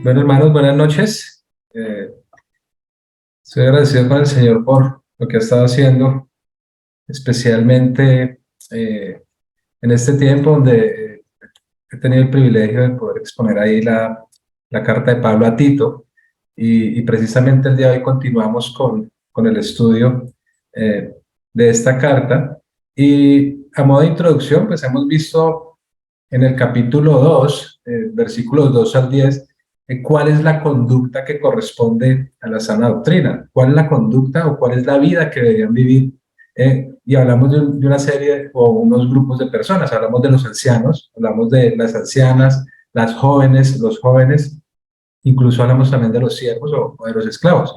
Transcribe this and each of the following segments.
Bueno, hermanos, buenas noches. Estoy agradecido con el Señor por lo que ha estado haciendo, especialmente en este tiempo donde he tenido el privilegio de poder exponer ahí la carta de Pablo a Tito y precisamente el día de hoy continuamos con el estudio eh, de esta carta y a modo de introducción pues hemos visto en el capítulo 2, versículos 2 al 10, cuál es la conducta que corresponde a la sana doctrina, cuál es la conducta o cuál es la vida que deberían vivir. Y hablamos de una serie o unos grupos de personas, hablamos de los ancianos, hablamos de las ancianas, las jóvenes, los jóvenes, incluso hablamos también de los siervos o de los esclavos.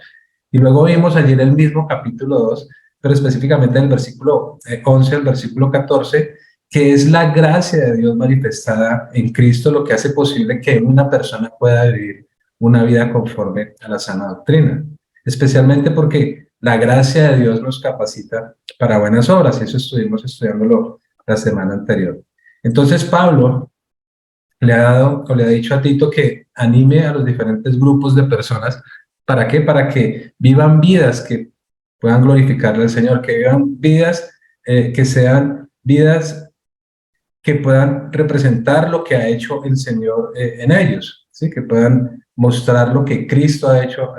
Y luego vimos allí en el mismo capítulo 2, pero específicamente en el versículo 11 al versículo 14, que es la gracia de Dios manifestada en Cristo lo que hace posible que una persona pueda vivir una vida conforme a la sana doctrina. Especialmente porque la gracia de Dios nos capacita para buenas obras, y eso estuvimos estudiándolo la semana anterior. Entonces Pablo le ha dado o le ha dicho a Tito que anime a los diferentes grupos de personas. ¿Para qué? Para que vivan vidas que puedan glorificarle al Señor, que vivan vidas que sean vidas que puedan representar lo que ha hecho el Señor en ellos, ¿sí? Que puedan mostrar lo que Cristo ha hecho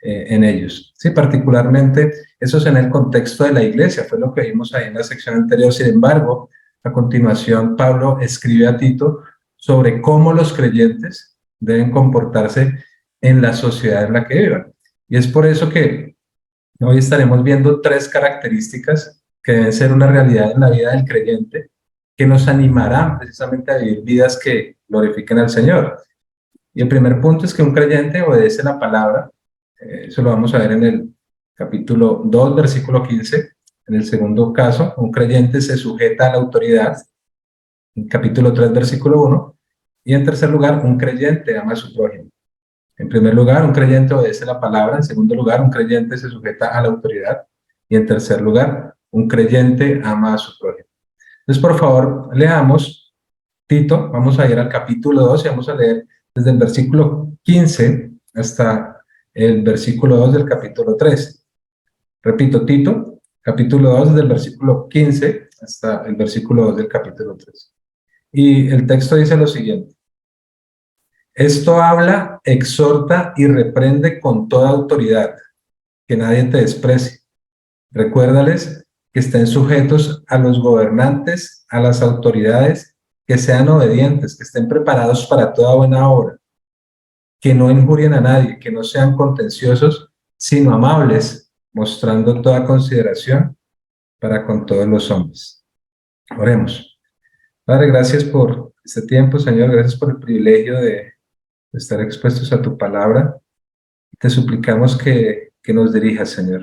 en ellos. ¿Sí? Particularmente, eso es en el contexto de la iglesia, fue lo que vimos ahí en la sección anterior. Sin embargo, a continuación, Pablo escribe a Tito sobre cómo los creyentes deben comportarse en la sociedad en la que vivan. Y es por eso que hoy estaremos viendo tres características que deben ser una realidad en la vida del creyente, que nos animarán precisamente a vivir vidas que glorifiquen al Señor. Y el primer punto es que un creyente obedece la palabra. Eso lo vamos a ver en el capítulo 2, versículo 15. En el segundo caso, un creyente se sujeta a la autoridad. En capítulo 3, versículo 1. Y en tercer lugar, un creyente ama a su prójimo. En primer lugar, un creyente obedece la palabra. En segundo lugar, un creyente se sujeta a la autoridad. Y en tercer lugar, un creyente ama a su prójimo. Entonces, por favor, leamos Tito. Vamos a ir al capítulo 2 y vamos a leer desde el versículo 15 hasta el versículo 2 del capítulo 3. Repito, Tito, capítulo 2, desde el versículo 15 hasta el versículo 2 del capítulo 3. Y el texto dice lo siguiente: esto habla, exhorta y reprende con toda autoridad, que nadie te desprecie. Recuérdales que estén sujetos a los gobernantes, a las autoridades, que sean obedientes, que estén preparados para toda buena obra, que no injurien a nadie, que no sean contenciosos, sino amables, mostrando toda consideración para con todos los hombres. Oremos. Padre, gracias por este tiempo, Señor, gracias por el privilegio de estar expuestos a tu palabra. Te suplicamos que nos dirijas, Señor.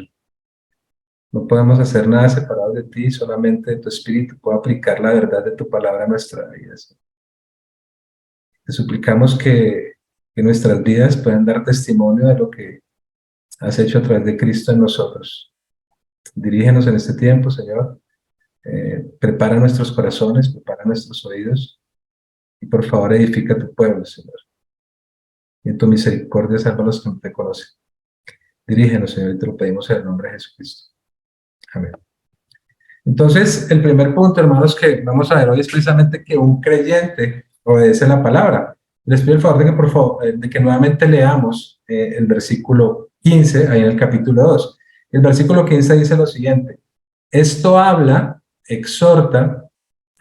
No podemos hacer nada separado de ti, solamente tu Espíritu puede aplicar la verdad de tu palabra a nuestra vida. Te suplicamos que nuestras vidas puedan dar testimonio de lo que has hecho a través de Cristo en nosotros. Dirígenos en este tiempo, Señor. Prepara nuestros corazones, prepara nuestros oídos y por favor edifica tu pueblo, Señor. Y en tu misericordia salva a los que no te conocen. Dirígenos, Señor, y te lo pedimos en el nombre de Jesucristo. Amén. Entonces, el primer punto, hermanos, que vamos a ver hoy es precisamente que un creyente obedece la palabra. Les pido el favor de que, por favor, de que nuevamente leamos el versículo 15, ahí en el capítulo 2. El versículo 15 dice lo siguiente: esto habla, exhorta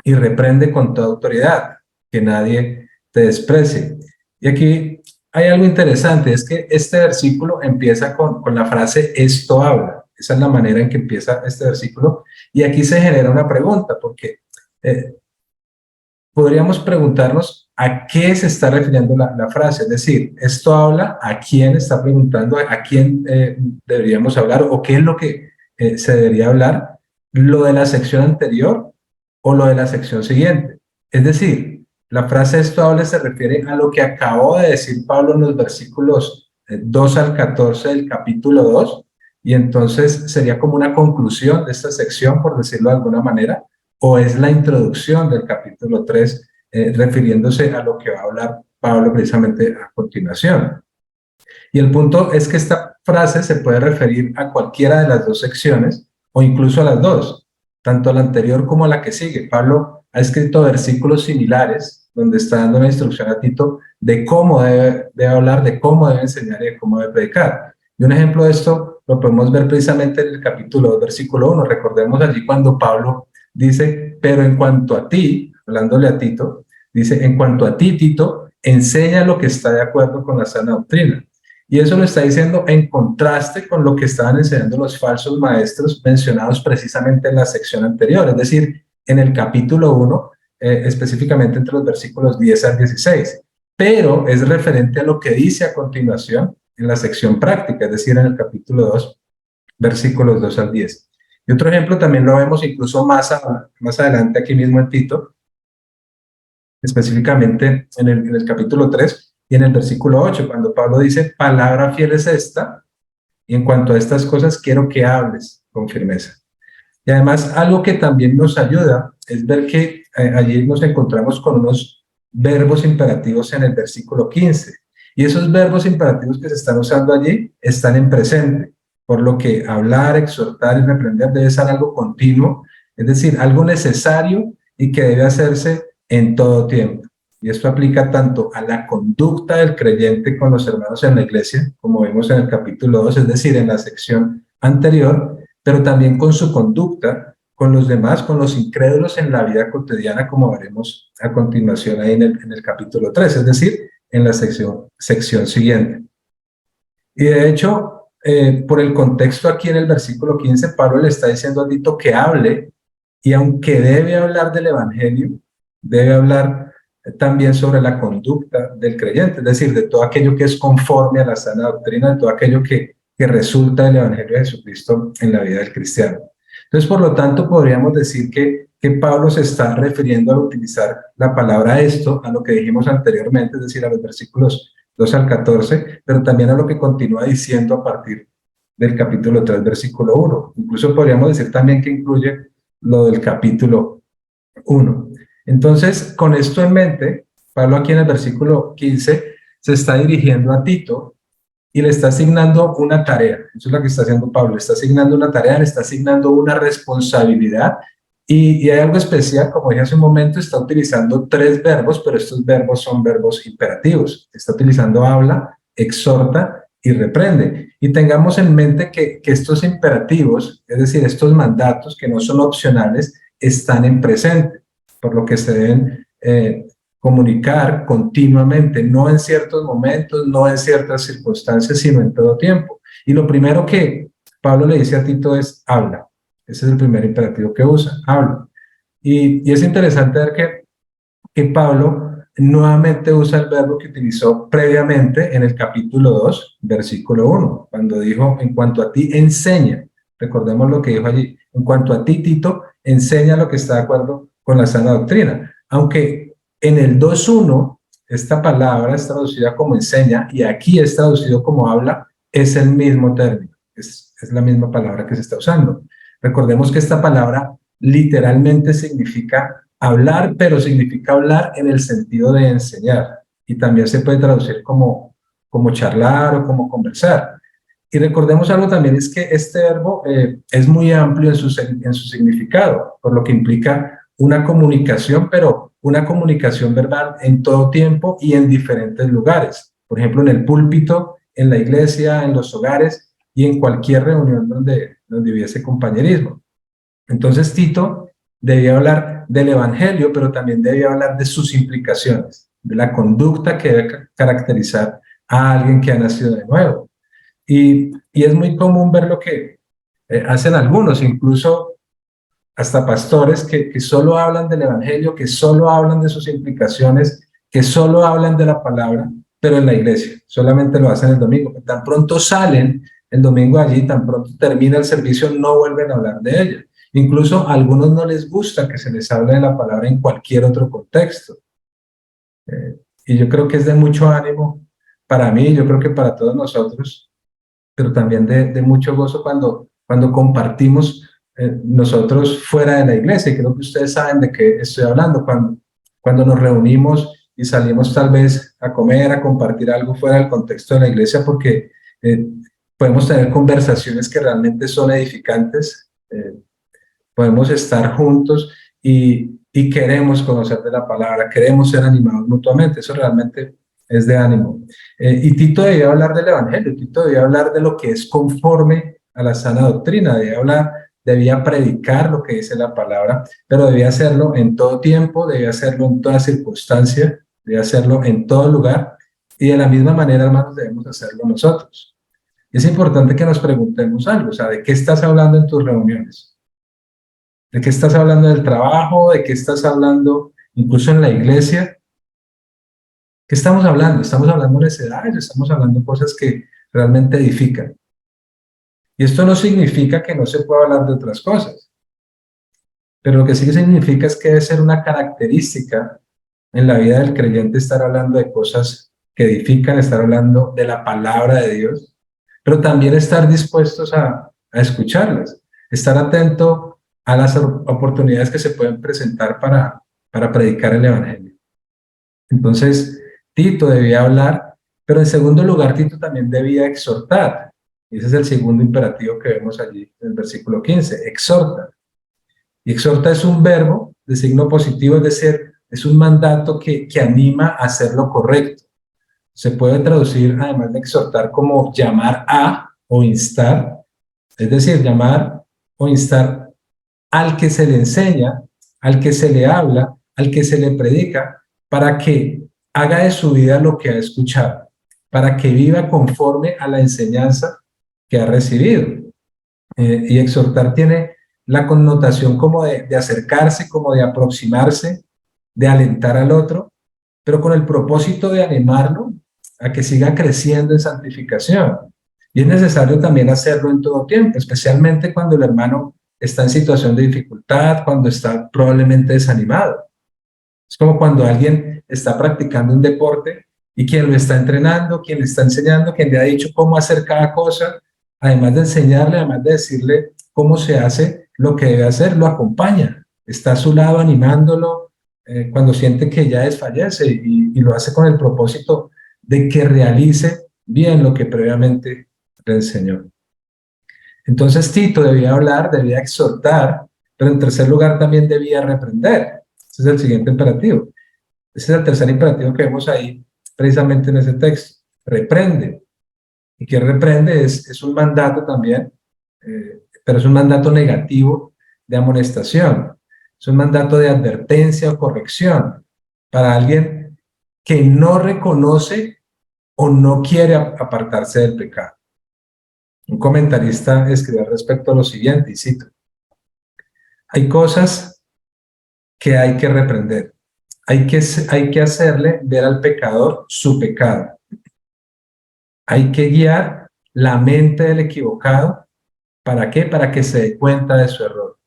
y reprende con toda autoridad, que nadie te desprecie. Y aquí hay algo interesante, es que este versículo empieza con la frase esto habla. Esa es la manera en que empieza este versículo. Y aquí se genera una pregunta, porque podríamos preguntarnos a qué se está refiriendo la frase. Es decir, esto habla, a quién está preguntando, a quién deberíamos hablar o qué es lo que se debería hablar, lo de la sección anterior o lo de la sección siguiente. Es decir, la frase esto habla se refiere a lo que acabó de decir Pablo en los versículos 2 al 14 del capítulo 2, y entonces sería como una conclusión de esta sección, por decirlo de alguna manera, o es la introducción del capítulo 3, refiriéndose a lo que va a hablar Pablo precisamente a continuación. Y el punto es que esta frase se puede referir a cualquiera de las dos secciones o incluso a las dos, tanto a la anterior como a la que sigue. Pablo ha escrito versículos similares donde está dando una instrucción a Tito de cómo debe hablar, de cómo debe enseñar y de cómo debe predicar. Y un ejemplo de esto lo podemos ver precisamente en el capítulo 2, versículo 1. Recordemos allí cuando Pablo dice, pero en cuanto a ti, hablándole a Tito, dice, en cuanto a ti, Tito, enseña lo que está de acuerdo con la sana doctrina. Y eso lo está diciendo en contraste con lo que estaban enseñando los falsos maestros mencionados precisamente en la sección anterior, es decir, en el capítulo 1, específicamente entre los versículos 10 al 16. Pero es referente a lo que dice a continuación en la sección práctica, es decir, en el capítulo 2, versículos 2 al 10. Y otro ejemplo también lo vemos incluso más adelante aquí mismo en Tito, específicamente en el capítulo 3 y en el versículo 8, cuando Pablo dice, palabra fiel es esta, y en cuanto a estas cosas quiero que hables con firmeza. Y además algo que también nos ayuda es ver que allí nos encontramos con unos verbos imperativos en el versículo 15, y esos verbos imperativos que se están usando allí están en presente, por lo que hablar, exhortar y reprender debe ser algo continuo, es decir, algo necesario y que debe hacerse en todo tiempo. Y esto aplica tanto a la conducta del creyente con los hermanos en la iglesia, como vemos en el capítulo 2, es decir, en la sección anterior, pero también con su conducta con los demás, con los incrédulos en la vida cotidiana, como veremos a continuación ahí en el capítulo 3, es decir, en la sección siguiente. Y de hecho, por el contexto aquí en el versículo 15, Pablo le está diciendo a Tito que hable, y aunque debe hablar del evangelio, debe hablar también sobre la conducta del creyente, es decir, de todo aquello que es conforme a la sana doctrina, de todo aquello que resulta del evangelio de Jesucristo en la vida del cristiano. Entonces, por lo tanto, podríamos decir que Pablo se está refiriendo al utilizar la palabra esto, a lo que dijimos anteriormente, es decir, a los versículos 2 al 14, pero también a lo que continúa diciendo a partir del capítulo 3, versículo 1. Incluso podríamos decir también que incluye lo del capítulo 1. Entonces, con esto en mente, Pablo aquí en el versículo 15 se está dirigiendo a Tito y le está asignando una tarea. Eso es lo que está haciendo Pablo, le está asignando una tarea, le está asignando una responsabilidad, y hay algo especial, como dije hace un momento, está utilizando 3 verbos, pero estos verbos son verbos imperativos. Está utilizando habla, exhorta y reprende. Y tengamos en mente que estos imperativos, es decir, estos mandatos que no son opcionales, están en presente, por lo que se deben comunicar continuamente, no en ciertos momentos, no en ciertas circunstancias, sino en todo tiempo. Y lo primero que Pablo le dice a Tito es habla. Ese es el primer imperativo que usa, habla. Y es interesante ver que Pablo nuevamente usa el verbo que utilizó previamente en el capítulo 2, versículo 1, cuando dijo, en cuanto a ti, enseña. Recordemos lo que dijo allí, en cuanto a ti, Tito, enseña lo que está de acuerdo con la sana doctrina. Aunque en el 2.1, esta palabra es traducida como enseña, y aquí es traducido como habla, es el mismo término, es la misma palabra que se está usando. Recordemos que esta palabra literalmente significa hablar, pero significa hablar en el sentido de enseñar, y también se puede traducir como charlar o como conversar. Y recordemos algo también, es que este verbo es muy amplio en su significado, por lo que implica una comunicación, pero una comunicación verbal en todo tiempo y en diferentes lugares. Por ejemplo, en el púlpito, en la iglesia, en los hogares y en cualquier reunión donde hubiese compañerismo. Entonces Tito debía hablar del evangelio, pero también debía hablar de sus implicaciones, de la conducta que debe caracterizar a alguien que ha nacido de nuevo. Y es muy común ver lo que hacen algunos, incluso hasta pastores que solo hablan del evangelio, que solo hablan de sus implicaciones, que solo hablan de la palabra, pero en la iglesia, solamente lo hacen el domingo. Tan pronto salen el domingo allí, tan pronto termina el servicio, no vuelven a hablar de ella. Incluso a algunos no les gusta que se les hable de la palabra en cualquier otro contexto. Y yo creo que es de mucho ánimo para mí, yo creo que para todos nosotros, pero también de mucho gozo cuando compartimos nosotros fuera de la iglesia. Y creo que ustedes saben de qué estoy hablando, cuando nos reunimos y salimos tal vez a comer, a compartir algo fuera del contexto de la iglesia, porque eh, podemos tener conversaciones que realmente son edificantes, podemos estar juntos y queremos conocer de la palabra, queremos ser animados mutuamente, eso realmente es de ánimo. Y Tito debía hablar del evangelio, Tito debía hablar de lo que es conforme a la sana doctrina, debía predicar lo que dice la palabra, pero debía hacerlo en todo tiempo, debía hacerlo en toda circunstancia, debía hacerlo en todo lugar, y de la misma manera, hermanos, debemos hacerlo nosotros. Es importante que nos preguntemos algo, o sea, ¿de qué estás hablando en tus reuniones? ¿De qué estás hablando del trabajo? ¿De qué estás hablando incluso en la iglesia? ¿Qué estamos hablando? ¿Estamos hablando necedades? ¿Estamos hablando cosas que realmente edifican? Y esto no significa que no se pueda hablar de otras cosas, pero lo que sí significa es que debe ser una característica en la vida del creyente estar hablando de cosas que edifican, estar hablando de la palabra de Dios, pero también estar dispuestos a escucharlas, estar atento a las oportunidades que se pueden presentar para predicar el evangelio. Entonces, Tito debía hablar, pero en segundo lugar, Tito también debía exhortar. Y ese es el segundo imperativo que vemos allí en el versículo 15, exhorta. Y exhorta es un verbo de signo positivo, es decir, es un mandato que anima a hacer lo correcto. Se puede traducir, además de exhortar, como llamar a o instar, es decir, llamar o instar al que se le enseña, al que se le habla, al que se le predica, para que haga de su vida lo que ha escuchado, para que viva conforme a la enseñanza que ha recibido. Y exhortar tiene la connotación como de acercarse, como de aproximarse, de alentar al otro, pero con el propósito de animarlo a que siga creciendo en santificación. Y es necesario también hacerlo en todo tiempo, especialmente cuando el hermano está en situación de dificultad, cuando está probablemente desanimado. Es como cuando alguien está practicando un deporte y quien lo está entrenando, quien le está enseñando, quien le ha dicho cómo hacer cada cosa, además de enseñarle, además de decirle cómo se hace lo que debe hacer, lo acompaña, está a su lado animándolo cuando siente que ya desfallece y lo hace con el propósito de que realice bien lo que previamente le enseñó. Entonces Tito debía hablar, debía exhortar, pero en tercer lugar también debía reprender. Ese es el siguiente imperativo. Ese es el tercer imperativo que vemos ahí, precisamente en ese texto. Reprende. Y que reprende es un mandato también, pero es un mandato negativo de amonestación. Es un mandato de advertencia o corrección para alguien que no reconoce o no quiere apartarse del pecado. Un comentarista escribió al respecto a lo siguiente, y cito: hay cosas que hay que reprender. Hay que hacerle ver al pecador su pecado. Hay que guiar la mente del equivocado. ¿Para qué? Para que se dé cuenta de su error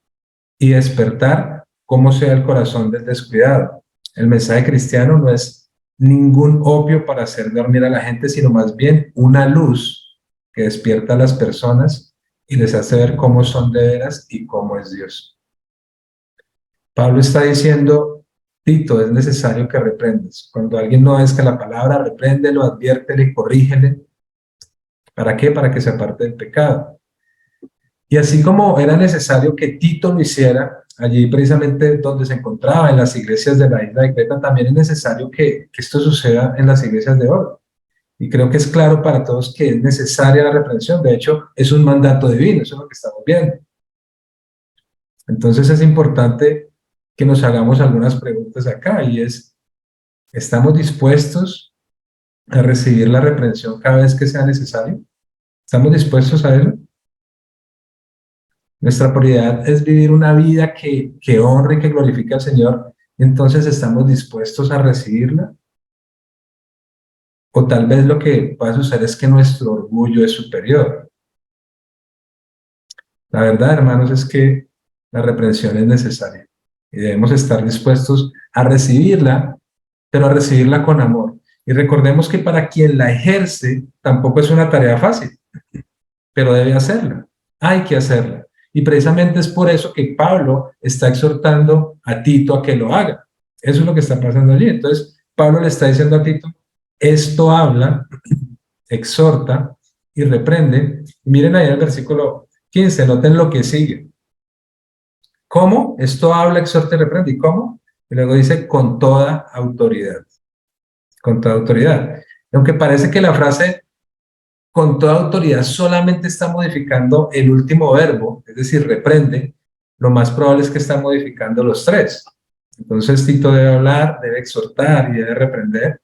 y despertar cómo sea el corazón del descuidado. El mensaje cristiano no es ningún opio para hacer dormir a la gente, sino más bien una luz que despierta a las personas y les hace ver cómo son de veras y cómo es Dios. Pablo está diciendo: Tito, es necesario que reprendas. Cuando alguien no obedezca la palabra, repréndelo, adviértele, corrígele. ¿Para qué? Para que se aparte del pecado. Y así como era necesario que Tito lo hiciera, allí precisamente donde se encontraba, en las iglesias de la isla de Creta, también es necesario que esto suceda en las iglesias de hoy. Y creo que es claro para todos que es necesaria la reprensión. De hecho, es un mandato divino, eso es lo que estamos viendo. Entonces es importante que nos hagamos algunas preguntas acá, y es: ¿estamos dispuestos a recibir la reprensión cada vez que sea necesario? ¿Estamos dispuestos a ello? Nuestra prioridad es vivir una vida que honre y que glorifique al Señor. Entonces, ¿estamos dispuestos a recibirla? O tal vez lo que va a suceder es que nuestro orgullo es superior. La verdad, hermanos, es que la reprensión es necesaria y debemos estar dispuestos a recibirla, pero a recibirla con amor. Y recordemos que para quien la ejerce tampoco es una tarea fácil, pero debe hacerla. Hay que hacerla. Y precisamente es por eso que Pablo está exhortando a Tito a que lo haga. Eso es lo que está pasando allí. Entonces, Pablo le está diciendo a Tito, esto habla, exhorta y reprende. Miren ahí el versículo 15, noten lo que sigue. ¿Cómo? Esto habla, exhorta y reprende. ¿Y cómo? Y luego dice, con toda autoridad. Con toda autoridad. Aunque parece que la frase con toda autoridad solamente está modificando el último verbo, es decir, reprende, lo más probable es que está modificando los tres. Entonces Tito debe hablar, debe exhortar y debe reprender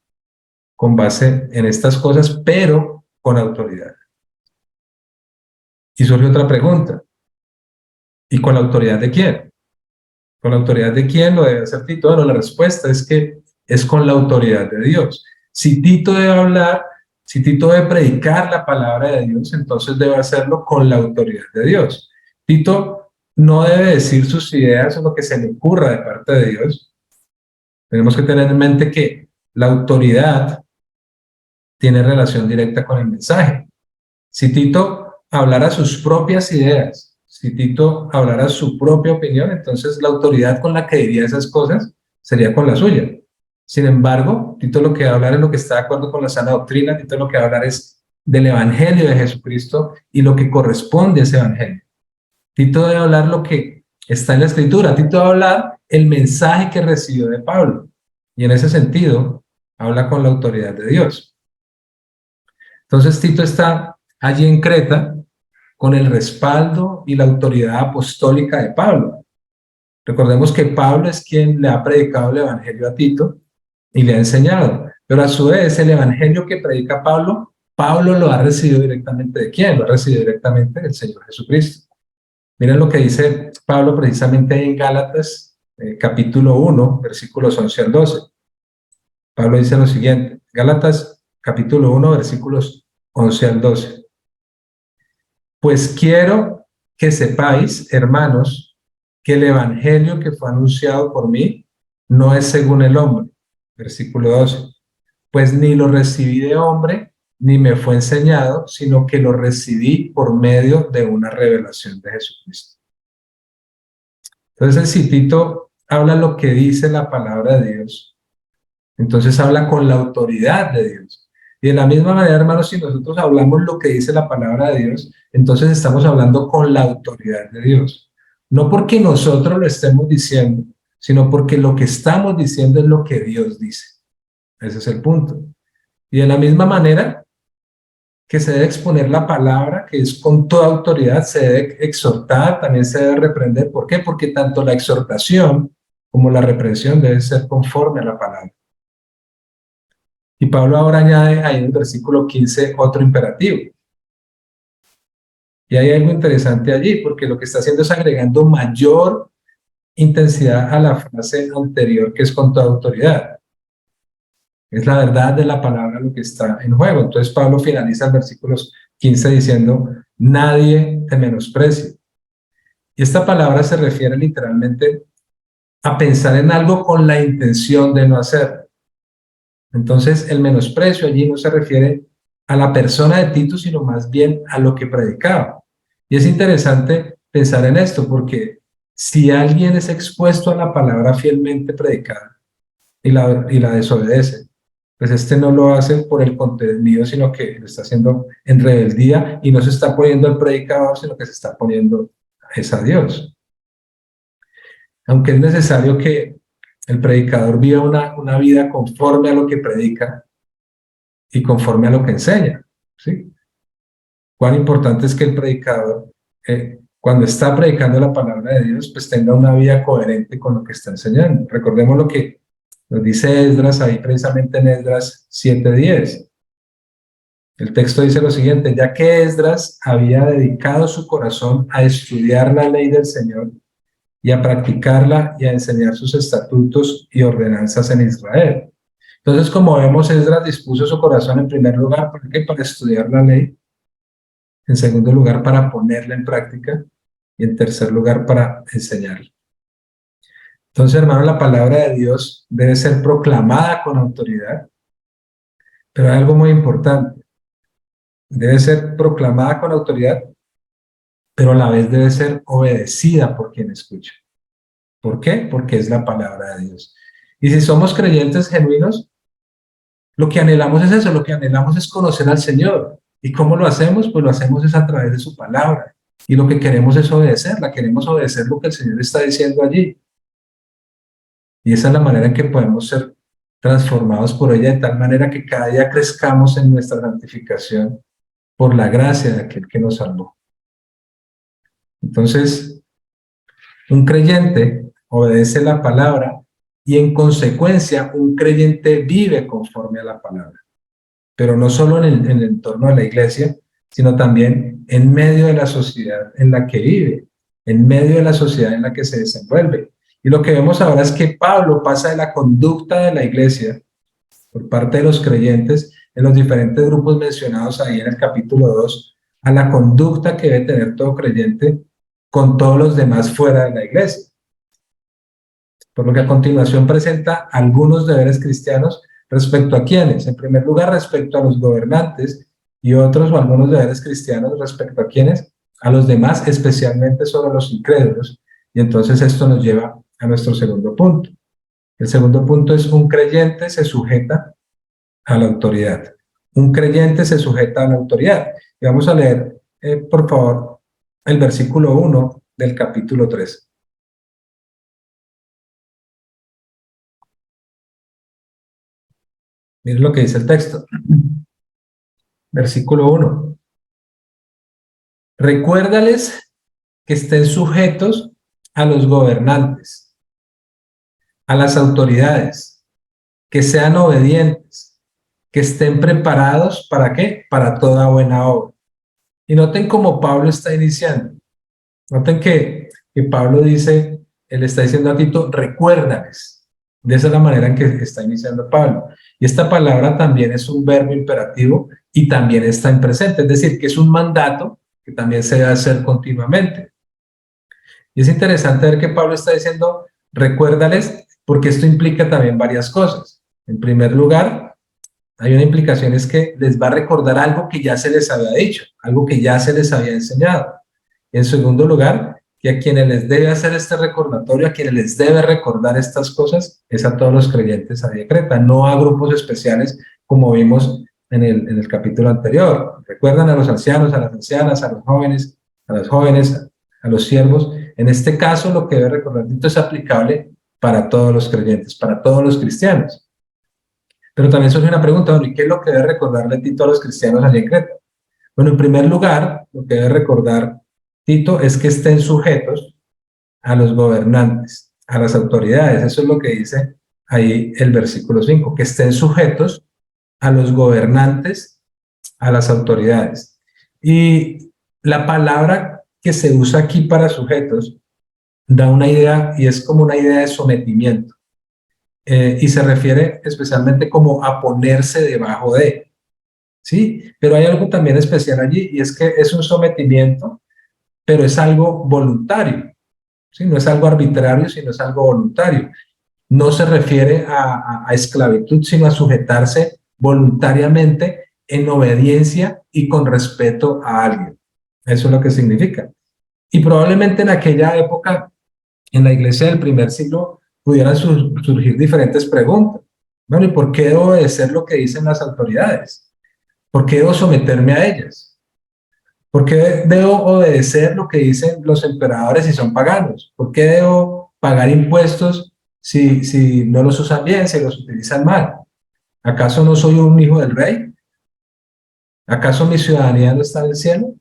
con base en estas cosas, pero con autoridad. Y surge otra pregunta. ¿Y con la autoridad de quién? ¿Con la autoridad de quién lo debe hacer Tito? Bueno, la respuesta es que es con la autoridad de Dios. Si Tito debe hablar, si Tito debe predicar la palabra de Dios, entonces debe hacerlo con la autoridad de Dios. Tito no debe decir sus ideas o lo que se le ocurra de parte de Dios. Tenemos que tener en mente que la autoridad tiene relación directa con el mensaje. Si Tito hablara sus propias ideas, si Tito hablara su propia opinión, entonces la autoridad con la que diría esas cosas sería con la suya. Sin embargo, Tito lo que va a hablar es lo que está de acuerdo con la sana doctrina, Tito lo que va a hablar es del evangelio de Jesucristo y lo que corresponde a ese evangelio. Tito debe hablar lo que está en la escritura, Tito va a hablar el mensaje que recibió de Pablo y en ese sentido habla con la autoridad de Dios. Entonces Tito está allí en Creta con el respaldo y la autoridad apostólica de Pablo. Recordemos que Pablo es quien le ha predicado el evangelio a Tito y le ha enseñado, pero a su vez el evangelio que predica Pablo, Pablo lo ha recibido directamente ¿de quién? Lo ha recibido directamente del Señor Jesucristo. Miren lo que dice Pablo precisamente en Gálatas, capítulo 1, versículos 11 al 12. Pablo dice lo siguiente, Gálatas capítulo 1, versículos 11 al 12. Pues quiero que sepáis, hermanos, que el evangelio que fue anunciado por mí no es según el hombre. Versículo 12. Pues ni lo recibí de hombre, ni me fue enseñado, sino que lo recibí por medio de una revelación de Jesucristo. Entonces, si Tito habla lo que dice la palabra de Dios, entonces habla con la autoridad de Dios. Y de la misma manera, hermanos, si nosotros hablamos lo que dice la palabra de Dios, entonces estamos hablando con la autoridad de Dios. No porque nosotros lo estemos diciendo, sino porque lo que estamos diciendo es lo que Dios dice. Ese es el punto. Y de la misma manera que se debe exponer la palabra, que es con toda autoridad, se debe exhortar, también se debe reprender. ¿Por qué? Porque tanto la exhortación como la reprensión debe ser conforme a la palabra. Y Pablo ahora añade ahí en el versículo 15 otro imperativo. Y hay algo interesante allí, porque lo que está haciendo es agregando mayor intensidad a la frase anterior, que es con toda autoridad. Es la verdad de la palabra lo que está en juego. Entonces Pablo finaliza el versículo 15 diciendo, nadie te menosprecie. Y esta palabra se refiere literalmente a pensar en algo con la intención de no hacerlo. Entonces el menosprecio allí no se refiere a la persona de Tito, sino más bien a lo que predicaba. Y es interesante pensar en esto, porque si alguien es expuesto a la palabra fielmente predicada y la desobedece, pues este no lo hace por el contenido, sino que lo está haciendo en rebeldía y no se está poniendo al predicador, sino que se está poniendo a Dios. Aunque es necesario que el predicador viva una vida conforme a lo que predica y conforme a lo que enseña, ¿sí? Cuán importante es que el predicador, cuando está predicando la palabra de Dios, pues tenga una vida coherente con lo que está enseñando. Recordemos lo que nos dice Esdras ahí precisamente en Esdras 7:10. El texto dice lo siguiente, ya que Esdras había dedicado su corazón a estudiar la ley del Señor y a practicarla y a enseñar sus estatutos y ordenanzas en Israel. Entonces, como vemos, Esdras dispuso su corazón en primer lugar, ¿para qué? Para estudiar la ley, en segundo lugar, para ponerla en práctica y en tercer lugar, para enseñarla. Entonces, hermano, la palabra de Dios debe ser proclamada con autoridad, pero hay algo muy importante. Debe ser proclamada con autoridad, pero a la vez debe ser obedecida por quien escucha. ¿Por qué? Porque es la palabra de Dios. Y si somos creyentes genuinos, Lo que anhelamos es eso, lo que anhelamos es conocer al Señor. ¿Y cómo lo hacemos? Pues lo hacemos es a través de su palabra. Y lo que queremos es obedecerla, queremos obedecer lo que el Señor está diciendo allí. Y esa es la manera en que podemos ser transformados por ella, de tal manera que cada día crezcamos en nuestra santificación por la gracia de aquel que nos salvó. Entonces, un creyente obedece la palabra y en consecuencia un creyente vive conforme a la palabra. Pero no solo en el entorno de la iglesia, sino también en medio de la sociedad en la que vive, en medio de la sociedad en la que se desenvuelve. Y lo que vemos ahora es que Pablo pasa de la conducta de la iglesia por parte de los creyentes en los diferentes grupos mencionados ahí en el capítulo 2, a la conducta que debe tener todo creyente con todos los demás fuera de la iglesia. Por lo que a continuación presenta algunos deberes cristianos respecto a quiénes. En primer lugar, respecto a los gobernantes, y otros o algunos deberes cristianos respecto a quiénes, a los demás, especialmente sobre los incrédulos. Y entonces esto nos lleva a nuestro segundo punto. El segundo punto es: un creyente se sujeta a la autoridad. Un creyente se sujeta a la autoridad. Y vamos a leer, por favor, el versículo 1 del capítulo 3. Miren lo que dice el texto. Versículo 1. Recuérdales que estén sujetos a los gobernantes, a las autoridades, que sean obedientes, que estén preparados, ¿para qué? Para toda buena obra. Y noten cómo Pablo está iniciando. Noten que Pablo dice, él está diciendo a Tito, recuérdales. De esa es la manera en que está iniciando Pablo. Y esta palabra también es un verbo imperativo y también está en presente, es decir, que es un mandato que también se debe hacer continuamente. Y es interesante ver que Pablo está diciendo, recuérdales, porque esto implica también varias cosas. En primer lugar, hay una implicación, es que les va a recordar algo que ya se les había dicho, algo que ya se les había enseñado. Y en segundo lugar, que a quienes les debe hacer este recordatorio, a quienes les debe recordar estas cosas, es a todos los creyentes a Creta, no a grupos especiales como vimos en el capítulo anterior. Recuerdan a los ancianos, a las ancianas, a los jóvenes, a las jóvenes, a los siervos. En este caso, lo que debe recordar Tito es aplicable para todos los creyentes, para todos los cristianos. Pero también surge una pregunta, ¿y qué es lo que debe recordarle Tito a los cristianos allí en Creta? Bueno, en primer lugar, lo que debe recordar Tito es que estén sujetos a los gobernantes, a las autoridades. Eso es lo que dice ahí el versículo 5, que estén sujetos a los gobernantes, a las autoridades. Y la palabra que se usa aquí para sujetos da una idea, y es como una idea de sometimiento. Y se refiere especialmente como a ponerse debajo de, ¿sí? Pero hay algo también especial allí, y es que es un sometimiento, pero es algo voluntario, ¿sí? No es algo arbitrario, sino es algo voluntario. No se refiere a esclavitud, sino a sujetarse voluntariamente en obediencia y con respeto a alguien. Eso es lo que significa. Y probablemente en aquella época, en la iglesia del primer siglo, pudieran surgir diferentes preguntas. Bueno, ¿y por qué debo obedecer lo que dicen las autoridades? ¿Por qué debo someterme a ellas? ¿Por qué debo obedecer lo que dicen los emperadores si son paganos? ¿Por qué debo pagar impuestos si no los usan bien, si los utilizan mal? ¿Acaso no soy un hijo del rey? ¿Acaso mi ciudadanía no está en el cielo?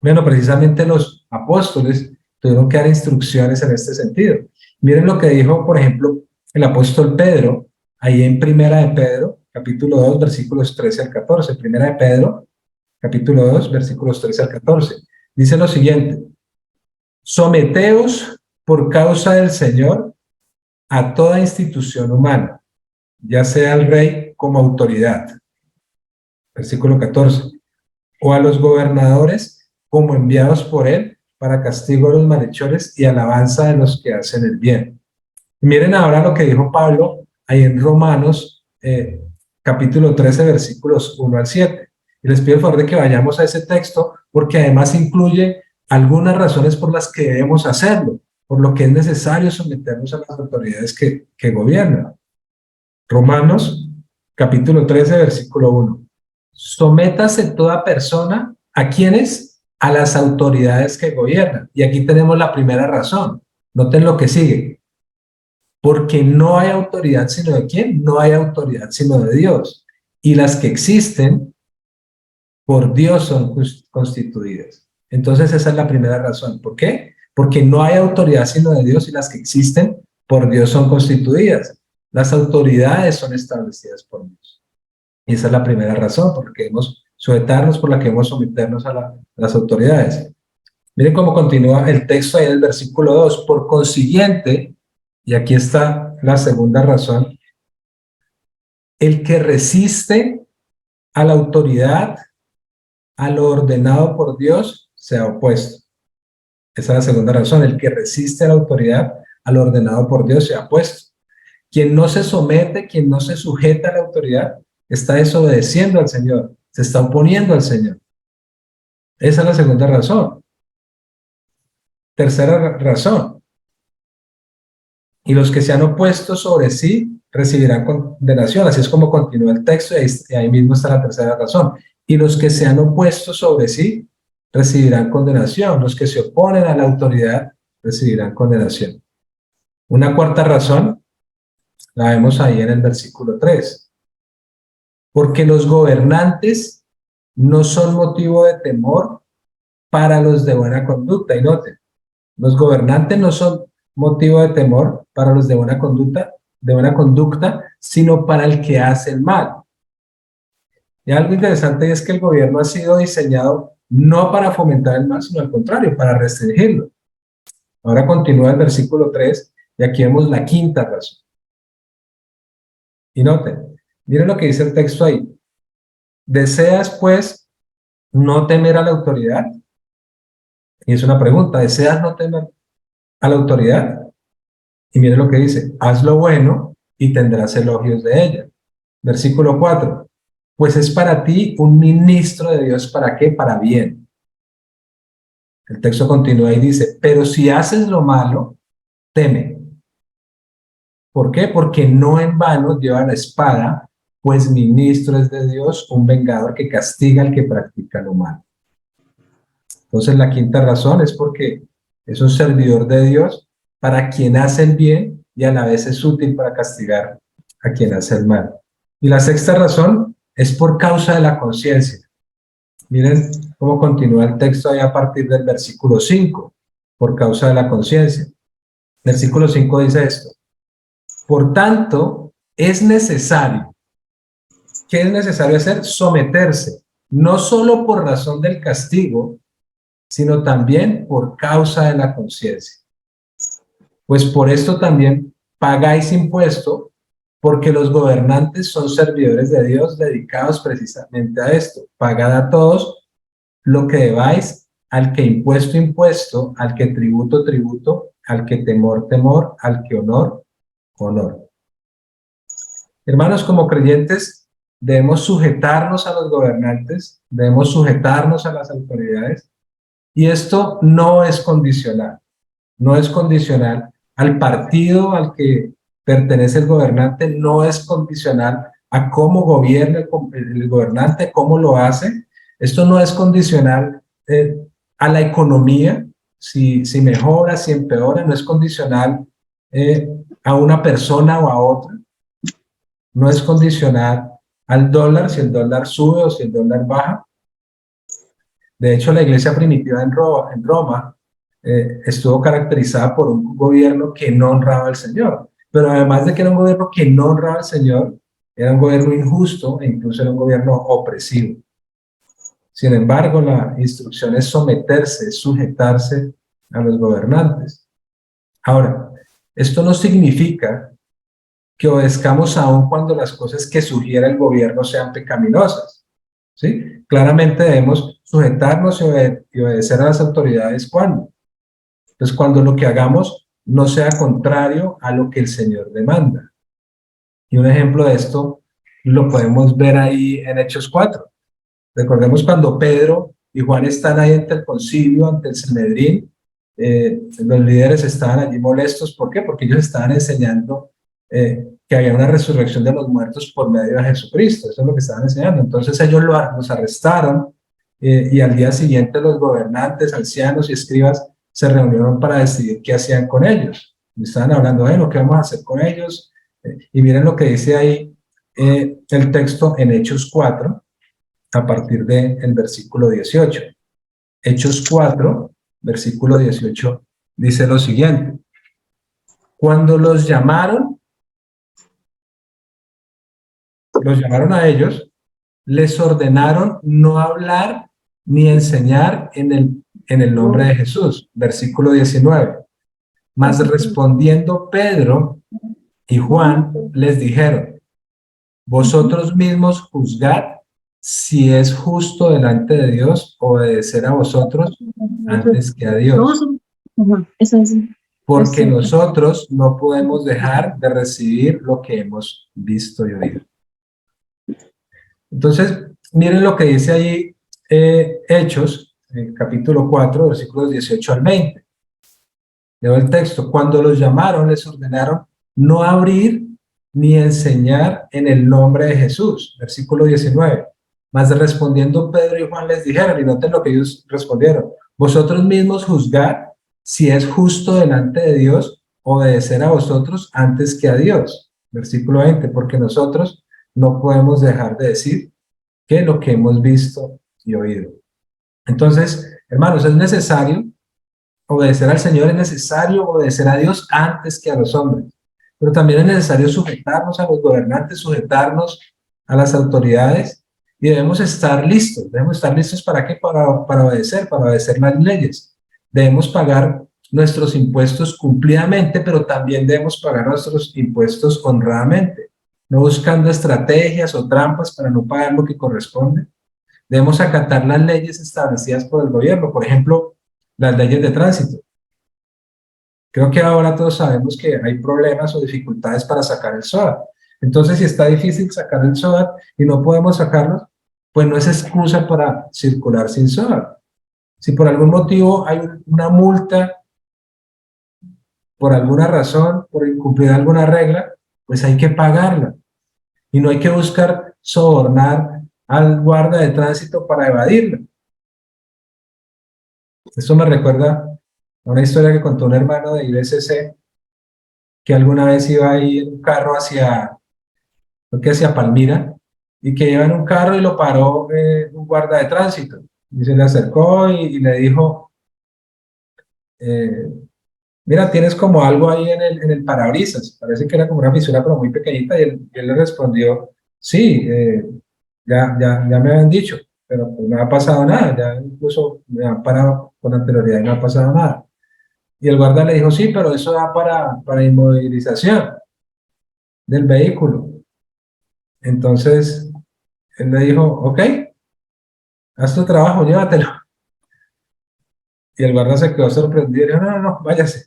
Bueno, precisamente los apóstoles tuvieron que dar instrucciones en este sentido. Miren lo que dijo, por ejemplo, el apóstol Pedro, ahí en Primera de Pedro, capítulo 2, versículos 13 al 14. Primera de Pedro, capítulo 2, versículos 13 al 14. Dice lo siguiente: someteos por causa del Señor a toda institución humana, ya sea el rey como autoridad. Versículo 14. O a los gobernadores como enviados por él para castigo a los malhechores y alabanza de los que hacen el bien. Y miren ahora lo que dijo Pablo ahí en Romanos, capítulo 13, versículos 1 al 7. Y les pido el favor de que vayamos a ese texto, porque además incluye algunas razones por las que debemos hacerlo, por lo que es necesario someternos a las autoridades que gobiernan. Romanos, capítulo 13, versículo 1. Sométase toda persona, ¿a quiénes? A las autoridades que gobiernan. Y aquí tenemos la primera razón. Noten lo que sigue. Porque no hay autoridad sino de quién, no hay autoridad sino de Dios. Y las que existen, por Dios son constituidas. Entonces esa es la primera razón. ¿Por qué? Porque no hay autoridad sino de Dios y las que existen, por Dios son constituidas. Las autoridades son establecidas por Dios. Y esa es la primera razón por la que debemos sujetarnos, por la que debemos someternos a las autoridades. Miren cómo continúa el texto ahí en el versículo 2. Por consiguiente, y aquí está la segunda razón, el que resiste a la autoridad, a lo ordenado por Dios, se ha opuesto. Esa es la segunda razón. El que resiste a la autoridad, a lo ordenado por Dios, se ha opuesto. Quien no se somete, quien no se sujeta a la autoridad, está desobedeciendo al Señor, se está oponiendo al Señor. Esa es la segunda razón. Tercera razón. Y los que se han opuesto sobre sí recibirán condenación. Así es como continúa el texto y ahí mismo está la tercera razón. Y los que se han opuesto sobre sí recibirán condenación. Los que se oponen a la autoridad recibirán condenación. Una cuarta razón la vemos ahí en el versículo 3. Porque los gobernantes no son motivo de temor para los de buena conducta. Y noten, los gobernantes no son motivo de temor para los de buena conducta, sino para el que hace el mal. Y algo interesante es que el gobierno ha sido diseñado no para fomentar el mal, sino al contrario, para restringirlo. Ahora continúa el versículo 3 y aquí vemos la quinta razón. Y noten, miren lo que dice el texto ahí. ¿Deseas, pues, no temer a la autoridad? Y es una pregunta, ¿deseas no temer a la autoridad? Y miren lo que dice, haz lo bueno y tendrás elogios de ella. Versículo 4, pues es para ti un ministro de Dios, ¿para qué? Para bien. El texto continúa y dice, pero si haces lo malo, teme. ¿Por qué? Porque no en vano lleva la espada, pues ministro es de Dios, un vengador que castiga al que practica lo malo. Entonces la quinta razón es porque es un servidor de Dios para quien hace el bien y a la vez es útil para castigar a quien hace el mal. Y la sexta razón es por causa de la conciencia. Miren cómo continúa el texto ahí a partir del versículo 5, por causa de la conciencia. Versículo 5 dice esto. Por tanto, es necesario. ¿Qué es necesario hacer? Someterse, no solo por razón del castigo, sino también por causa de la conciencia. Pues por esto también pagáis impuesto, porque los gobernantes son servidores de Dios dedicados precisamente a esto. Pagad a todos lo que debáis, al que impuesto, impuesto, al que tributo, tributo, al que temor, temor, al que honor, honor. Hermanos, como creyentes, debemos sujetarnos a los gobernantes, debemos sujetarnos a las autoridades, y esto no es condicional, no es condicional al partido al que pertenece el gobernante, no es condicional a cómo gobierna el gobernante, cómo lo hace. Esto no es condicional a la economía, si mejora, si empeora, no es condicional a una persona o a otra, no es condicional al dólar, si el dólar sube o si el dólar baja. De hecho, la iglesia primitiva en Roma estuvo caracterizada por un gobierno que no honraba al Señor. Pero además de que era un gobierno que no honraba al Señor, era un gobierno injusto e incluso era un gobierno opresivo. Sin embargo, la instrucción es someterse, es sujetarse a los gobernantes. Ahora, esto no significa que obedezcamos aún cuando las cosas que sugiere el gobierno sean pecaminosas. ¿Sí? Claramente debemos sujetarnos y obedecer a las autoridades cuando. Pues cuando lo que hagamos no sea contrario a lo que el Señor demanda. Y un ejemplo de esto lo podemos ver ahí en Hechos 4. Recordemos cuando Pedro y Juan están ahí ante el concilio, ante el Sanedrín, los líderes estaban allí molestos. ¿Por qué? Porque ellos estaban enseñando que había una resurrección de los muertos por medio de Jesucristo. Eso es lo que estaban enseñando. Entonces ellos los arrestaron y al día siguiente los gobernantes, ancianos y escribas se reunieron para decidir qué hacían con ellos. Y estaban hablando de lo que vamos a hacer con ellos. Y miren lo que dice ahí el texto en Hechos 4, a partir del versículo 18. Hechos 4, versículo 18, dice lo siguiente. Cuando los llamaron a ellos, les ordenaron no hablar ni enseñar en el nombre de Jesús. Versículo 19. Mas respondiendo Pedro y Juan les dijeron, vosotros mismos juzgad si es justo delante de Dios obedecer a vosotros antes que a Dios. Porque nosotros no podemos dejar de recibir lo que hemos visto y oído. Entonces, miren lo que dice ahí Hechos, capítulo 4, versículos 18 al 20. Leo el texto. Cuando los llamaron, les ordenaron no abrir ni enseñar en el nombre de Jesús. Versículo 19. Mas respondiendo Pedro y Juan les dijeron, y noten lo que ellos respondieron, vosotros mismos juzgad si es justo delante de Dios obedecer a vosotros antes que a Dios. Versículo 20, porque nosotros no podemos dejar de decir que lo que hemos visto y oído. Entonces, hermanos, es necesario obedecer al Señor, es necesario obedecer a Dios antes que a los hombres, pero también es necesario sujetarnos a los gobernantes, sujetarnos a las autoridades, y debemos estar listos. ¿Para qué? Para obedecer las leyes. Debemos pagar nuestros impuestos cumplidamente, pero también debemos pagar nuestros impuestos honradamente, no buscando estrategias o trampas para no pagar lo que corresponde. Debemos acatar las leyes establecidas por el gobierno, por ejemplo, las leyes de tránsito. Creo que ahora todos sabemos que hay problemas o dificultades para sacar el SOAT. Entonces, si está difícil sacar el SOAT y no podemos sacarlo, pues no es excusa para circular sin SOAT. Si por algún motivo hay una multa, por alguna razón, por incumplir alguna regla, pues hay que pagarla. Y no hay que buscar sobornar al guarda de tránsito para evadirla. Esto me recuerda a una historia que contó un hermano de IBCC, que alguna vez iba ahí en un carro creo que hacia Palmira, y que iba en un carro y lo paró un guarda de tránsito. Y se le acercó y le dijo, mira, tienes como algo ahí en el parabrisas. Parece que era como una fisura, pero muy pequeñita. Y él le respondió, sí, ya me habían dicho, pero pues no ha pasado nada. Ya incluso me han parado con anterioridad y no ha pasado nada. Y el guarda le dijo, sí, pero eso da para inmovilización del vehículo. Entonces, él le dijo, ok, haz tu trabajo, llévatelo. Y el guarda se quedó sorprendido y dijo, no, váyase.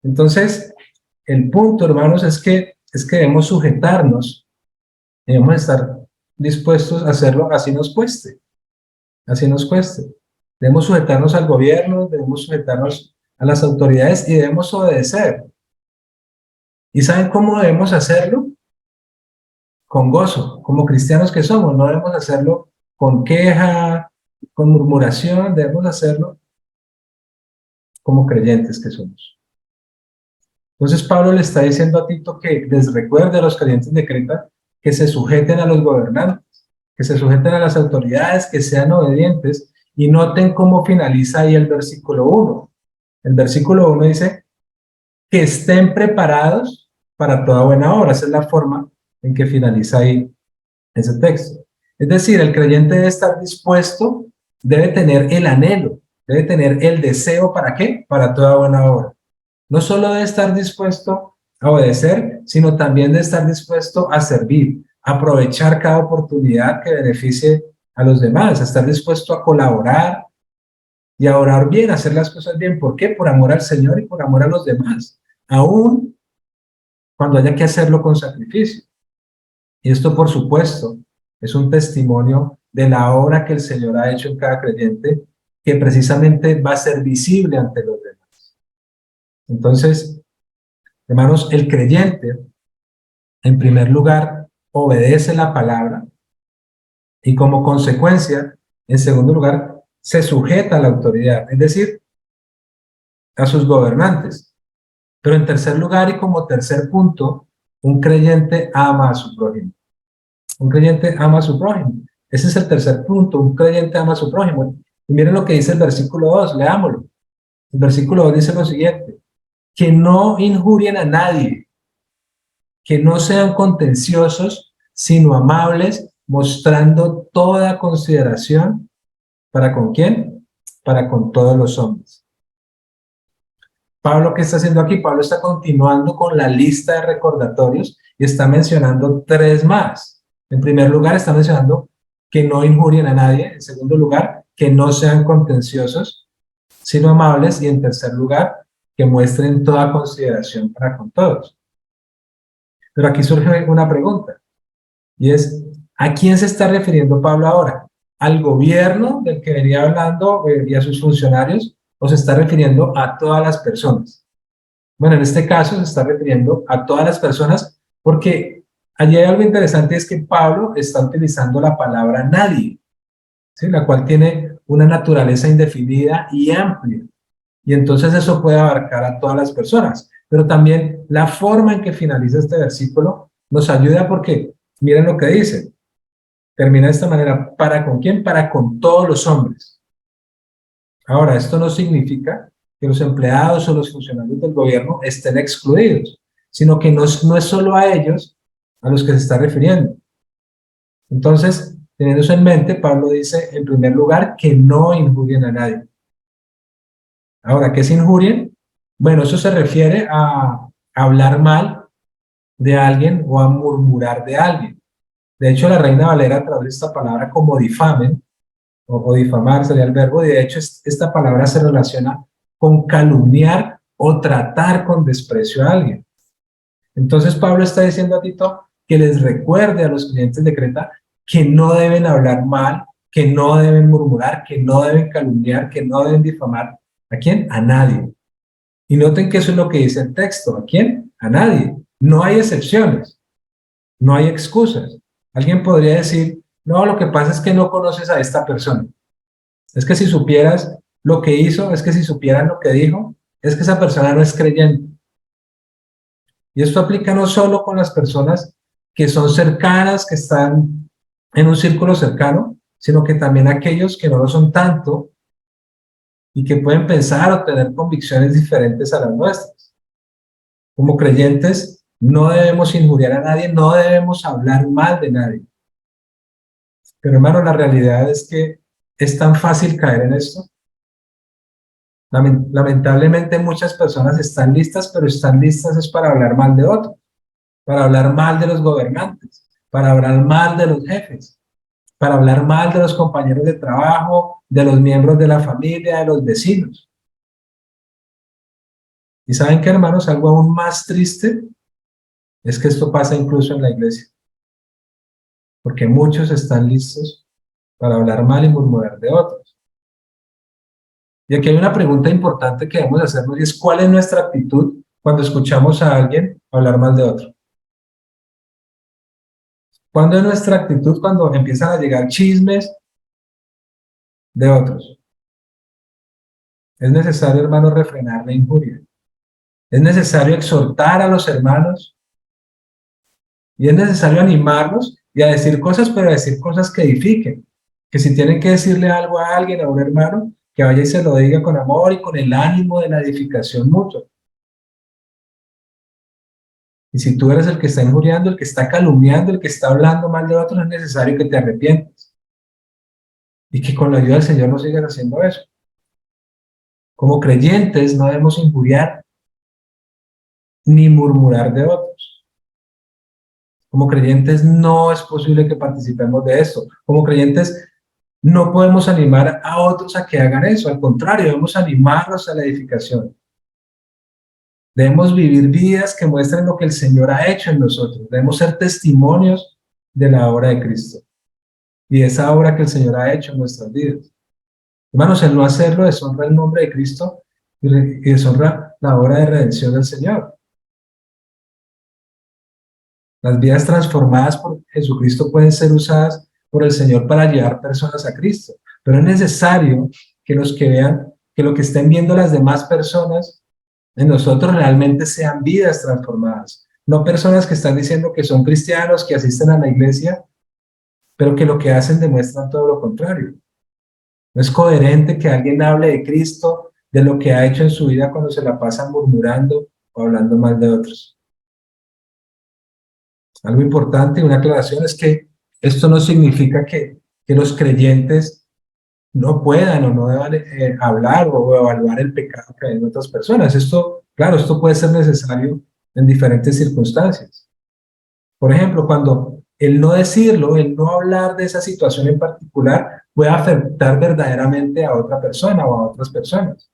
Entonces, el punto, hermanos, es que debemos sujetarnos, debemos estar dispuestos a hacerlo así nos cueste, así nos cueste. Debemos sujetarnos al gobierno, debemos sujetarnos a las autoridades y debemos obedecer. ¿Y saben cómo debemos hacerlo? Con gozo, como cristianos que somos. No debemos hacerlo con queja, con murmuración, debemos hacerlo como creyentes que somos. Entonces Pablo le está diciendo a Tito que les recuerde a los creyentes de Creta que se sujeten a los gobernantes, que se sujeten a las autoridades, que sean obedientes, y noten cómo finaliza ahí el versículo 1. El versículo 1 dice que estén preparados para toda buena obra. Esa es la forma en que finaliza ahí ese texto. Es decir, el creyente debe estar dispuesto, debe tener el anhelo, debe tener el deseo, ¿para qué? Para toda buena obra. No solo debe estar dispuesto a obedecer, sino también debe estar dispuesto a servir, a aprovechar cada oportunidad que beneficie a los demás, a estar dispuesto a colaborar y a orar bien, a hacer las cosas bien. ¿Por qué? Por amor al Señor y por amor a los demás, aún cuando haya que hacerlo con sacrificio. Y esto, por supuesto, es un testimonio de la obra que el Señor ha hecho en cada creyente, que precisamente va a ser visible ante los demás. Entonces, hermanos, el creyente en primer lugar, obedece la palabra y como consecuencia, en segundo lugar, se sujeta a la autoridad, es decir, a sus gobernantes. Pero en tercer lugar y como tercer punto, un creyente ama a su prójimo. Un creyente ama a su prójimo. Ese es el tercer punto, un creyente ama a su prójimo. Y miren lo que dice el versículo 2, leámoslo. El versículo 2 dice lo siguiente, que no injurien a nadie, que no sean contenciosos, sino amables, mostrando toda consideración. ¿Para con quién? Para con todos los hombres. Pablo, ¿qué está haciendo aquí? Pablo está continuando con la lista de recordatorios y está mencionando tres más. En primer lugar, está mencionando que no injurien a nadie. En segundo lugar, que no sean contenciosos, sino amables. Y en tercer lugar, que muestren toda consideración para con todos. Pero aquí surge una pregunta, y es, ¿a quién se está refiriendo Pablo ahora? ¿Al gobierno del que venía hablando y a sus funcionarios? ¿O se está refiriendo a todas las personas? Bueno, en este caso se está refiriendo a todas las personas porque allí hay algo interesante, es que Pablo está utilizando la palabra nadie, ¿sí? La cual tiene una naturaleza indefinida y amplia. Y entonces eso puede abarcar a todas las personas. Pero también la forma en que finaliza este versículo nos ayuda porque miren lo que dice. Termina de esta manera. ¿Para con quién? Para con todos los hombres. Ahora, esto no significa que los empleados o los funcionarios del gobierno estén excluidos, sino que no es solo a ellos a los que se está refiriendo. Entonces, teniendo eso en mente, Pablo dice, en primer lugar, que no injurien a nadie. Ahora, ¿qué es injurien? Bueno, eso se refiere a hablar mal de alguien o a murmurar de alguien. De hecho, la Reina Valera traduce esta palabra como difamen, o difamar sería el verbo, y de hecho esta palabra se relaciona con calumniar o tratar con desprecio a alguien. Entonces Pablo está diciendo a Tito que les recuerde a los creyentes de Creta que no deben hablar mal, que no deben murmurar, que no deben calumniar, que no deben difamar. ¿A quién? A nadie. Y noten que eso es lo que dice el texto. ¿A quién? A nadie. No hay excepciones, no hay excusas. Alguien podría decir, no, lo que pasa es que no conoces a esta persona. Es que si supieras lo que hizo, es que si supieran lo que dijo, es que esa persona no es creyente. Y esto aplica no solo con las personas que son cercanas, que están en un círculo cercano, sino que también aquellos que no lo son tanto y que pueden pensar o tener convicciones diferentes a las nuestras. Como creyentes, no debemos injuriar a nadie, no debemos hablar mal de nadie. Pero hermano, la realidad es que es tan fácil caer en esto. Lamentablemente muchas personas están listas, pero están listas es para hablar mal de otros, para hablar mal de los gobernantes, para hablar mal de los jefes, para hablar mal de los compañeros de trabajo, de los miembros de la familia, de los vecinos. Y saben qué, hermanos, algo aún más triste es que esto pasa incluso en la iglesia, porque muchos están listos para hablar mal y murmurar de otros. Y aquí hay una pregunta importante que debemos hacernos y es ¿cuál es nuestra actitud cuando escuchamos a alguien hablar mal de otro? ¿Cuándo es nuestra actitud cuando empiezan a llegar chismes de otros? Es necesario, hermano, refrenar la injuria. Es necesario exhortar a los hermanos y es necesario animarlos y a decir cosas, pero a decir cosas que edifiquen. Que si tienen que decirle algo a alguien, a un hermano, que vaya y se lo diga con amor y con el ánimo de la edificación mutua. Y si tú eres el que está injuriando, el que está calumniando, el que está hablando mal de otros, es necesario que te arrepientas. Y que con la ayuda del Señor no sigas haciendo eso. Como creyentes no debemos injuriar ni murmurar de otros. Como creyentes no es posible que participemos de esto. Como creyentes no podemos animar a otros a que hagan eso. Al contrario, debemos animarlos a la edificación. Debemos vivir vidas que muestren lo que el Señor ha hecho en nosotros. Debemos ser testimonios de la obra de Cristo y de esa obra que el Señor ha hecho en nuestras vidas. Hermanos, el no hacerlo deshonra el nombre de Cristo y deshonra la obra de redención del Señor. Las vidas transformadas por Jesucristo pueden ser usadas por el Señor para llevar personas a Cristo, pero es necesario que los que vean, que lo que estén viendo las demás personas en nosotros realmente sean vidas transformadas, no personas que están diciendo que son cristianos, que asisten a la iglesia, pero que lo que hacen demuestran todo lo contrario. No es coherente que alguien hable de Cristo, de lo que ha hecho en su vida cuando se la pasa murmurando o hablando mal de otros. Algo importante, una aclaración, es que esto no significa que los creyentes no puedan o no deban hablar o evaluar el pecado que hay en otras personas. Esto, claro, esto puede ser necesario en diferentes circunstancias. Por ejemplo, cuando el no decirlo, el no hablar de esa situación en particular, puede afectar verdaderamente a otra persona o a otras personas.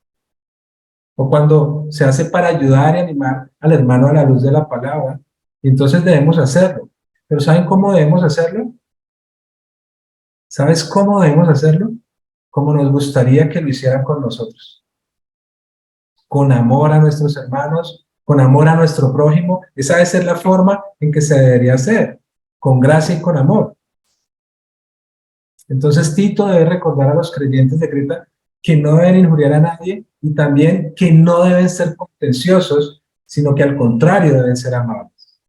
O cuando se hace para ayudar y animar al hermano a la luz de la palabra, entonces debemos hacerlo. Pero ¿saben cómo debemos hacerlo? ¿Sabes cómo debemos hacerlo? Como nos gustaría que lo hicieran con nosotros. Con amor a nuestros hermanos, con amor a nuestro prójimo. Esa debe ser la forma en que se debería hacer, con gracia y con amor. Entonces Tito debe recordar a los creyentes de Creta que no deben injuriar a nadie y también que no deben ser contenciosos, sino que al contrario deben ser amables.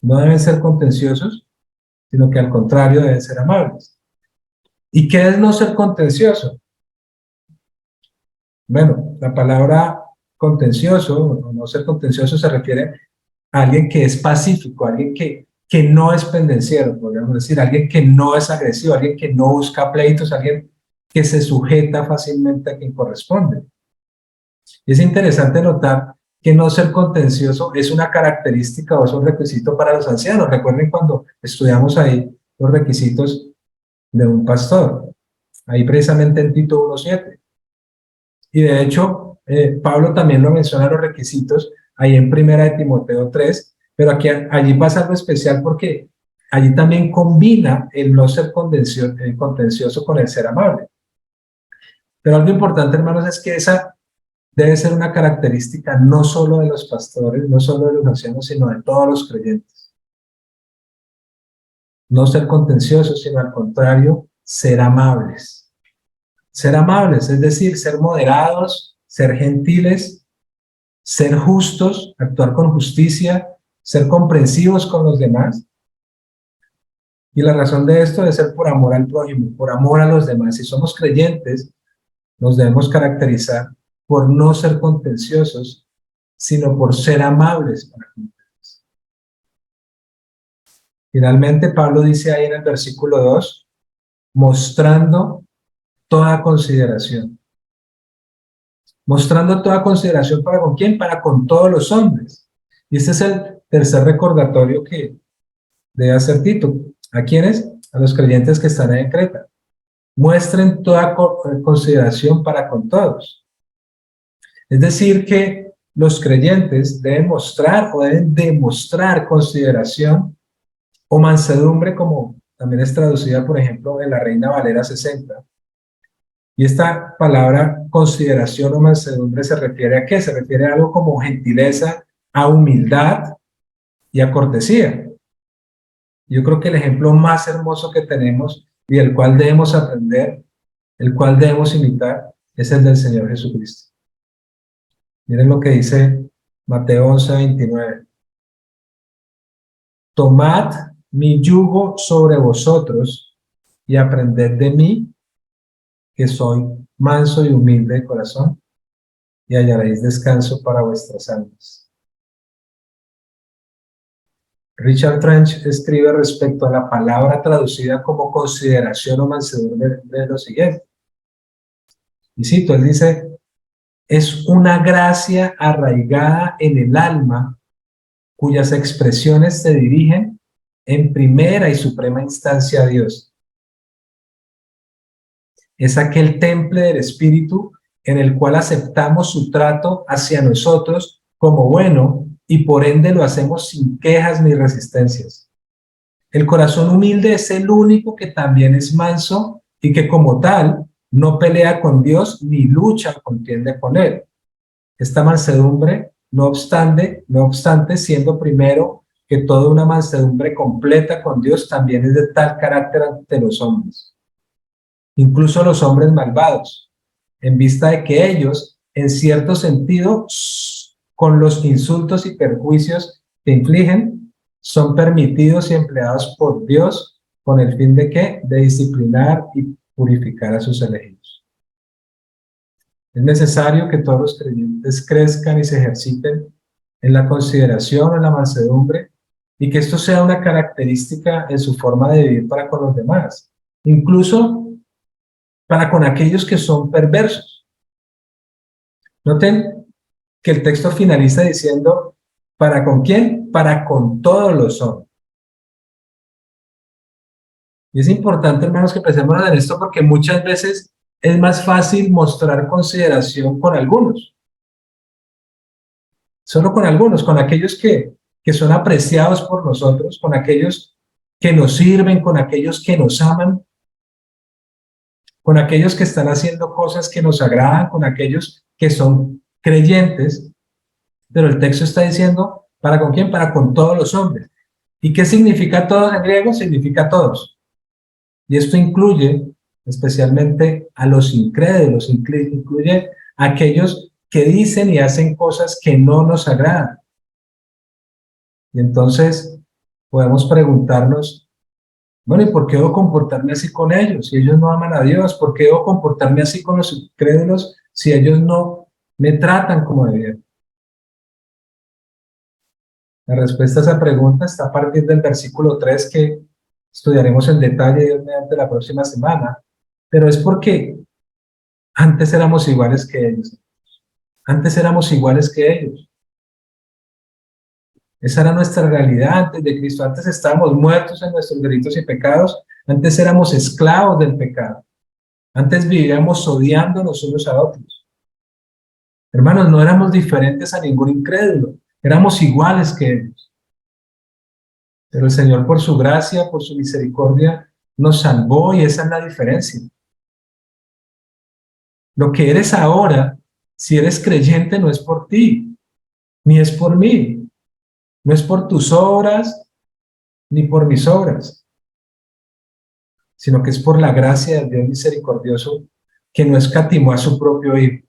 No deben ser contenciosos, sino que al contrario deben ser amables. ¿Y qué es no ser contencioso? Bueno, la palabra contencioso, o no ser contencioso, se refiere a alguien que es pacífico, alguien que no es pendenciero, podríamos decir, alguien que no es agresivo, alguien que no busca pleitos, alguien que se sujeta fácilmente a quien corresponde. Y es interesante notar que no ser contencioso es una característica o es un requisito para los ancianos. Recuerden cuando estudiamos ahí los requisitos de un pastor, ahí precisamente en Tito 1:7. Y de hecho, Pablo también lo menciona los requisitos ahí en Primera de Timoteo 3, pero aquí, allí pasa algo especial porque allí también combina el no ser contencioso con el ser amable. Pero algo importante, hermanos, es que esa debe ser una característica no solo de los pastores, no solo de los ancianos, sino de todos los creyentes. No ser contenciosos, sino al contrario, ser amables. Ser amables, es decir, ser moderados, ser gentiles, ser justos, actuar con justicia, ser comprensivos con los demás. Y la razón de esto es ser por amor al prójimo, por amor a los demás. Si somos creyentes, nos debemos caracterizar por no ser contenciosos, sino por ser amables para con los. Finalmente, Pablo dice ahí en el versículo 2, mostrando toda consideración. Mostrando toda consideración para con quién, para con todos los hombres. Y este es el tercer recordatorio que debe hacer Tito. ¿A quiénes? A los creyentes que están en Creta. Muestren toda consideración para con todos. Es decir, que los creyentes deben mostrar o deben demostrar consideración o mansedumbre, como también es traducida, por ejemplo, en la Reina Valera 60. Y esta palabra consideración o mansedumbre se refiere a qué? Se refiere a algo como gentileza, a humildad y a cortesía. Yo creo que el ejemplo más hermoso que tenemos y el cual debemos aprender, el cual debemos imitar, es el del Señor Jesucristo. Miren lo que dice Mateo 11:29. Tomad mi yugo sobre vosotros y aprended de mí, que soy manso y humilde de corazón, y hallaréis descanso para vuestras almas. Richard Trench escribe respecto a la palabra traducida como consideración o mansedumbre de lo siguiente. Y cito, él dice, es una gracia arraigada en el alma cuyas expresiones se dirigen en primera y suprema instancia a Dios. Es aquel temple del Espíritu en el cual aceptamos su trato hacia nosotros como bueno y por ende lo hacemos sin quejas ni resistencias. El corazón humilde es el único que también es manso y que como tal no pelea con Dios ni lucha o contiende con él. Esta mansedumbre, no obstante, siendo primero que toda una mansedumbre completa con Dios también es de tal carácter ante los hombres, incluso los hombres malvados, en vista de que ellos, en cierto sentido, con los insultos y perjuicios que infligen, son permitidos y empleados por Dios con el fin de ¿qué? De disciplinar y purificar a sus elegidos. Es necesario que todos los creyentes crezcan y se ejerciten en la consideración, en la mansedumbre, y que esto sea una característica en su forma de vivir para con los demás, incluso para con aquellos que son perversos. Noten que el texto finaliza diciendo, ¿para con quién? Para con todos los hombres. Y es importante, hermanos, que pensemos en esto porque muchas veces es más fácil mostrar consideración con algunos. Solo con algunos, con aquellos que son apreciados por nosotros, con aquellos que nos sirven, con aquellos que nos aman, con aquellos que están haciendo cosas que nos agradan, con aquellos que son creyentes. Pero el texto está diciendo, ¿para con quién? Para con todos los hombres. ¿Y qué significa todos en griego? Significa todos. Y esto incluye especialmente a los incrédulos, incluye a aquellos que dicen y hacen cosas que no nos agradan. Y entonces podemos preguntarnos, bueno, ¿y por qué debo comportarme así con ellos si ellos no aman a Dios? ¿Por qué debo comportarme así con los incrédulos si ellos no me tratan como debían? La respuesta a esa pregunta está a partir del versículo 3 que estudiaremos en detalle Dios mediante la próxima semana, pero es porque antes éramos iguales que ellos. Antes éramos iguales que ellos. Esa era nuestra realidad antes de Cristo. Antes estábamos muertos en nuestros delitos y pecados. Antes éramos esclavos del pecado. Antes vivíamos odiándonos unos a otros. Hermanos, no éramos diferentes a ningún incrédulo. Éramos iguales que ellos. Pero el Señor, por su gracia, por su misericordia, nos salvó y esa es la diferencia. Lo que eres ahora, si eres creyente, no es por ti, ni es por mí. No es por tus obras, ni por mis obras, sino que es por la gracia de Dios misericordioso que no escatimó a su propio Hijo,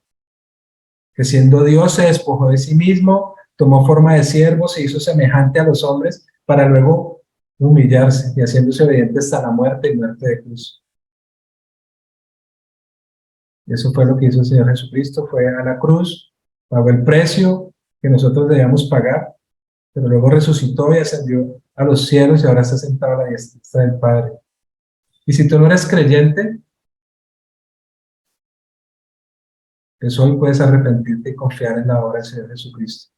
que siendo Dios se despojó de sí mismo, tomó forma de siervo, se hizo semejante a los hombres para luego humillarse y haciéndose obediente hasta la muerte y muerte de cruz. Y eso fue lo que hizo el Señor Jesucristo, fue a la cruz, pagó el precio que nosotros debíamos pagar, pero luego resucitó y ascendió a los cielos y ahora está sentado a la diestra del Padre. Y si tú no eres creyente, pues hoy puedes arrepentirte y confiar en la obra del Señor Jesucristo.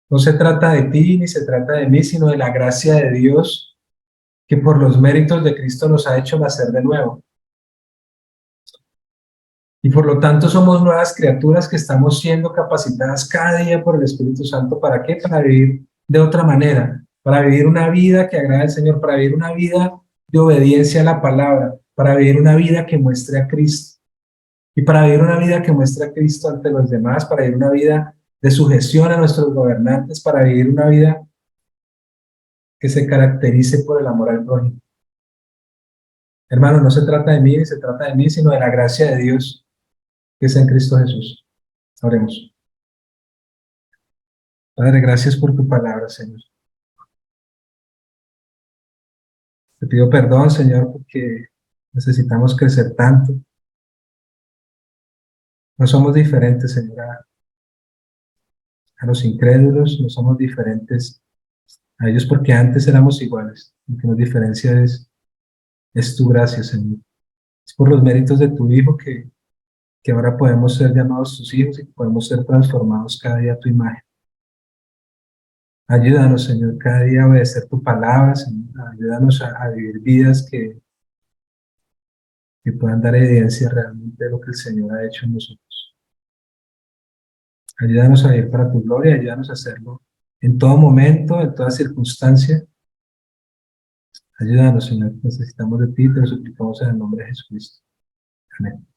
No se trata de ti ni se trata de mí, sino de la gracia de Dios que por los méritos de Cristo nos ha hecho nacer de nuevo. Y por lo tanto somos nuevas criaturas que estamos siendo capacitadas cada día por el Espíritu Santo. ¿Para qué? Para vivir de otra manera, para vivir una vida que agrade al Señor, para vivir una vida de obediencia a la palabra, para vivir una vida que muestre a Cristo. Y para vivir una vida que muestre a Cristo ante los demás, para vivir una vida de sujeción a nuestros gobernantes, para vivir una vida que se caracterice por el amor al prójimo. Hermanos, no se trata de mí ni se trata de mí, sino de la gracia de Dios que es en Cristo Jesús. Oremos. Padre, gracias por tu palabra, Señor. Te pido perdón, Señor, porque necesitamos crecer tanto. No somos diferentes, Señor, a los incrédulos, no somos diferentes a ellos porque antes éramos iguales. Lo que nos diferencia es tu gracia, Señor. Es por los méritos de tu Hijo que ahora podemos ser llamados tus hijos y que podemos ser transformados cada día a tu imagen. Ayúdanos, Señor, cada día a obedecer tu palabra, Señor. Ayúdanos a vivir vidas que puedan dar evidencia realmente de lo que el Señor ha hecho en nosotros. Ayúdanos a vivir para tu gloria, ayúdanos a hacerlo en todo momento, en toda circunstancia. Ayúdanos, Señor, necesitamos de ti, te lo suplicamos en el nombre de Jesucristo. Amén.